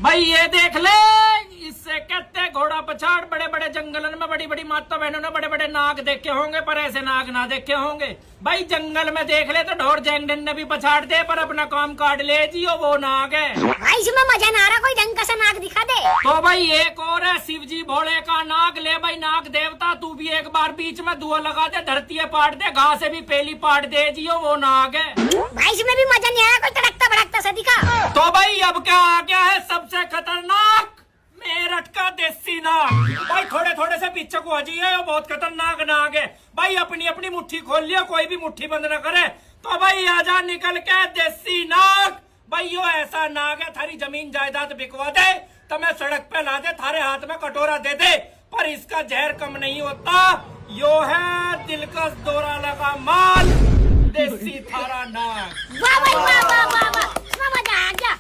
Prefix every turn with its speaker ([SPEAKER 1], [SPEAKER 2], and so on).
[SPEAKER 1] भाई ये देख ले, इससे कहते घोड़ा पछाड़। बड़े बड़े जंगलन में बड़ी बड़ी माता बहनों ने बड़े बड़े नाग देखे होंगे, पर ऐसे नाग ना देखे होंगे। भाई जंगल में देख ले तो ढोर जैंगडन ने भी पछाड़ दे, पर अपना काम काट ले जियो, वो नाग है।
[SPEAKER 2] भाई इसमें मजा ना आ रहा, कोई ढंग का सा नाग दिखा दे।
[SPEAKER 1] तो भाई एक और है, शिव जी भोले का नाग। ले भाई नाग देवता, तू भी एक बार बीच में धुआं लगा दे, धरती पाट दे, घास से भी पहली पाट दे जियो, वो नाग है।
[SPEAKER 2] भाई इसमें भी मजा नहीं आया, कोई तड़कता भड़कता सा दिखा।
[SPEAKER 1] तो भाई अब क्या आ गया है सबसे खतरनाक, मेरठ का देसी नाग। भाई थोड़े थोड़े से पीछे को अजीब, बहुत खतरनाक नाग है। भाई अपनी अपनी मुट्ठी खोल लियो, कोई भी मुट्ठी बंद न करे। तो भाई आजा निकल के देसी नाग। भाई यो ऐसा नाग है, थारी जमीन जायदाद बिकवा दे, तो मैं सड़क पे ला दे, थारे हाथ में कटोरा दे दे, पर इसका जहर कम नहीं होता। यो है दिलकश दौरा लगा माल, देसी थारा नाग।
[SPEAKER 2] वाह भाई वाह वाह वाह वाह, इसमें मजा आ गया।